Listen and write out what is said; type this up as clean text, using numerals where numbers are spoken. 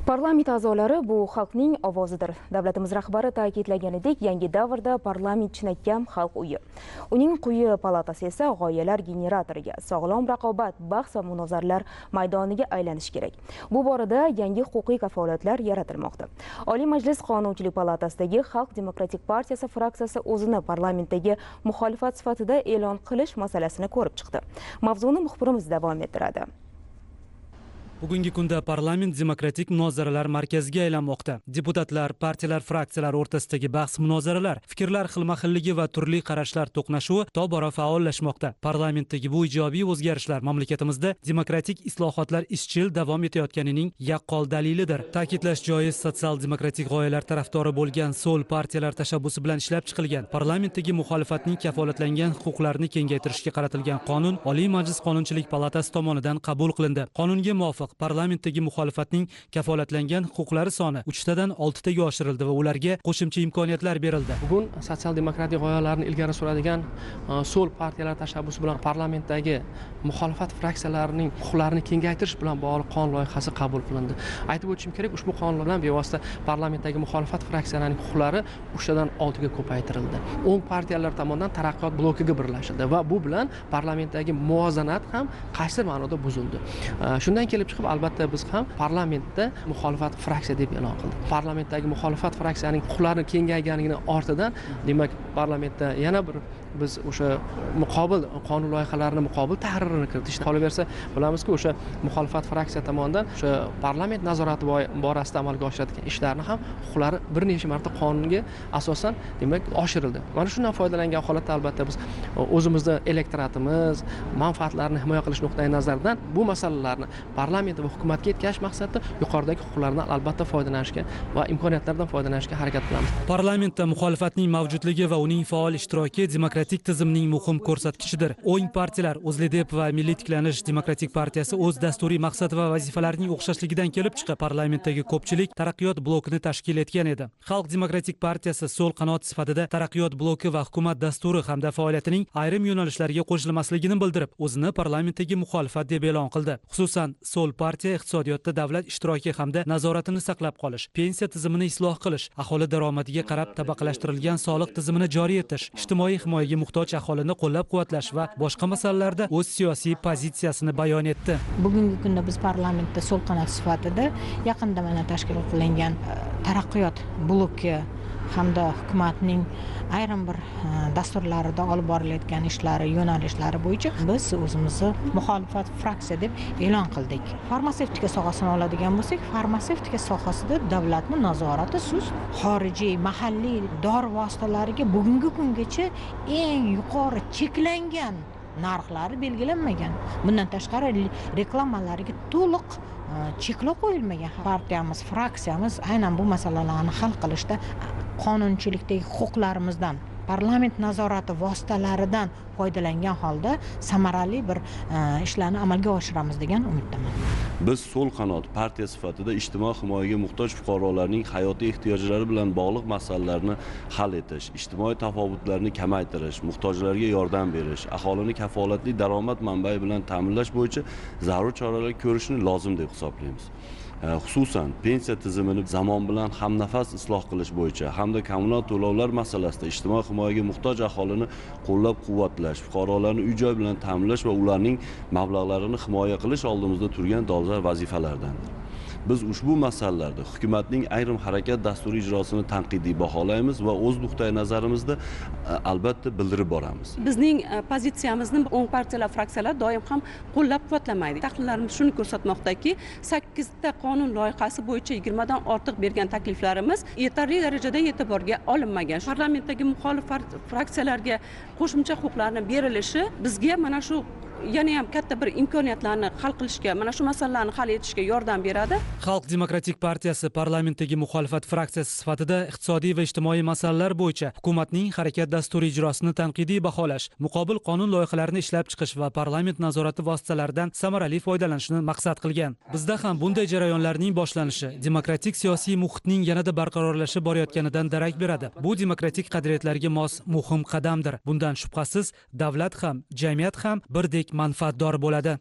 Parlament a'zolari bu xalqning ovozidir. Davlatimiz rahbari ta'kidlaganidek, yangi davrda parlament chinakam xalq uyi. Uning quyi palatasi esa g'oyalar generatoriga, sog'lom raqobat, bahs va munozaralar maydoniga aylanishi kerak. Bu borada yangi huquqiy kafolatlar yaratilmoqda. Oliy Majlis Qonunchilik palatasidagi Xalq demokratik partiyasi fraksiyasi o'zini parlamentdagi muxolifat sifatida e'lon qilish masalasini ko'rib chiqdi. Mavzuni muxbirimiz davom ettiradi. Bugungi kunda parlament demokratik munozaralar markaziga aylanmoqda. Deputatlar, partiyalar, fraksiyalar o'rtasidagi bahs munozaralar, fikrlar xilma-xilligi va turli qarashlar to'qnashuvi tobora faollashmoqda. Parlamentdagi bu ijobiy o'zgarishlar mamlakatimizda demokratik islohotlar izchil davom etayotganining yaqqol dalilidir. Ta'kidlash joiz, sotsial-demokratik g'oyalar tarafdori bo'lgan so'l partiyalar tashabbusi bilan ishlab chiqilgan parlamentdagi muxolifatning kafolatlangan huquqlarini kengaytirishga qaratilgan qonun Oliy Majlis Qonunchilik palatasi tomonidan qabul qilindi. Qonunga muvofiq parlamentdagi muxolifatning kafolatlangan huquqlari soni 3 dan 6 taga oshirildi va ularga qo'shimcha imkoniyatlar berildi. Bugun sotsial-demokratik g'oyalarni ilgari suradigan so'l partiyalar tashabbusi bilan parlamentdagi muxolifat fraksiyalarining huquqlarini kengaytirish bilan bog'liq qonun loyihasi qabul qilindi. Aytib o'tishim kerak, ushbu qonun bilan bevosita parlamentdagi muxolifat fraksiyalarining huquqlari 3 dan 6 ga ko'paytirildi. 10 partiyalar tomonidan taraqqiyot blokiga birlashildi va bu bilan parlamentdagi muvozanat ham qaysidir ma'noda buzildi. Shundan kelib chiqib, albatta biz ham parlamentda muxolifat fraksiya deb e'lon qildik. Parlamentdagi muxolifat fraksiyaning huquqlari kengayganligini ortidan, demak, parlamentda yana bir biz o'sha muqobil qonun loyihalarini muqobil tahririni kiritishni qolaversa, bilamizki, o'sha muxolifat fraksiya tomonidan o'sha parlament nazorati borasida amalga oshirilgan ishlarni ham huquqlari bir necha marta qonunga asosan, demak, oshirildi. Mana shundan foydalangan holatda albatta biz o'zimizni elektoratimiz manfaatlarini himoya qilish nuqtai nazaridan bu masalalarni parlament va hukumatga yetkazish maqsadida yuqoridagi huquqlardan albatta foydalanishga va imkoniyatlardan foydalanishga harakat qilamiz. Parlamentda muxolifatning mavjudligi va uning faol ishtiroki demokratik tizimning muhim ko'rsatkichidir. O'yin partiyalar, O'zLiDeP va Milliy tiklanish demokratik partiyasi o'z dasturiy maqsad va vazifalarining o'xshashligidan kelib chiqib, parlamentdagi ko'pchilik taraqqiyot blokini tashkil etgan edi. Xalq demokratik partiyasi so'l qanot sifatida taraqqiyot bloki va hukumat dasturi hamda faoliyatining ayrim yo'nalishlariga qo'shilmasligini bildirib, o'zini parlamentdagi muxolifat deb e'lon qildi. Xususan, so'l partiya iqtisodiyotda davlat ishtiroki hamda nazoratini saqlab qolish, pensiya tizimini isloh qilish, aholi daromadiga qarab tabaqalashtirilgan soliq tizimini joriy etish, ijtimoiy himoyaga muhtoj aholini qo'llab-quvvatlash va boshqa masalalarda o'z siyosiy pozitsiyasini bayon etdi. Bugungi kunda biz parlamentda so'l qanot sifatida yaqinda mana tashkil qilingan taraqqiyot bloki hamda hukumatning ayrim bir dasturlarida olib borilayotgan ishlari, yo'nalishlari bo'yicha biz o'zimizni muxolifat fraksiya deb e'lon qildik. Farmatsevtika sohasini oladigan bo'lsak, farmatsevtika sohasida davlatning nazorati sust. Xorijiy, mahalliy dori vositalariga bugungi kungacha eng yuqori cheklangan narxlari belgilanmagan. Bundan tashqari reklamalarga to'liq cheklov qo'yilmagan. Partiyamiz, fraksiyamiz aynan bu masalalarni hal qilishda qonunchilikdagi huquqlarimizdan, parlament nazorati vositalaridan foydalangan holda samarali bir ishlarni amalga oshiramiz degan umiddaman. Biz so'l qanot partiya sifatida ijtimoiy himoyaga muhtoj fuqarolarning hayotiy ehtiyojlari bilan bog'liq masalalarni hal etish, ijtimoiy tafovutlarni kamaytirish, muhtojlarga yordam berish, aholini kafolatli daromad manbai bilan ta'minlash bo'yicha zarur choralar ko'rishni lozim deb hisoblaymiz. Xususan, pensiya tizimini zamon bilan hamnafas isloh qilish bo'yicha hamda kommunal to'lovlar masalasida ijtimoiy himoyaga muhtoj aholini qo'llab-quvvatlash, fuqarolarni uy-joy bilan ta'minlash va ularning mablag'larini himoya qilish oldimizda turgan dolzarb vazifalardandir. Biz ushbu masalalarda hukumatning ayrim harakat dasturi ijrosini tanqidiy baholaymiz va o'z nuqtai nazarimizda albatta bildirib boramiz. Bizning pozitsiyamizni 10 partiyalar, fraksiyalar doim ham qo'llab-quvvatlamaydi. Tahlillarimiz shuni ko'rsatmoqdaki, 8 ta qonun loyihasi bo'yicha 20 dan ortiq bergan takliflarimiz yetarli darajada e'tiborga olinmagan. Parlamentdagi muxolifat fraksiyalarga qo'shimcha huquqlarni berilishi bizga mana shu yana ham katta bir imkoniyatlarni hal qilishga, mana shu masalalarni hal etishga yordam beradi. Xalq demokratik partiyasi parlamentdagi muxolifat fraksiyasi sifatida iqtisodiy va ijtimoiy masalalar bo'yicha hukumatning harakat dasturi ijrosini tanqidiy baholash, muqobil qonun loyihalarini ishlab chiqish va parlament nazorati vositalaridan samarali foydalanishni maqsad qilgan. Bizda ham bunday jarayonlarning boshlanishi demokratik siyosiy muhitning yanada barqarorlashib borayotganidan darak beradi. Bu demokratik qadriyatlarga mos muhim qadamdir. Bundan shubhasiz davlat ham, jamiyat ham birdek manfaatdor bo'ladi.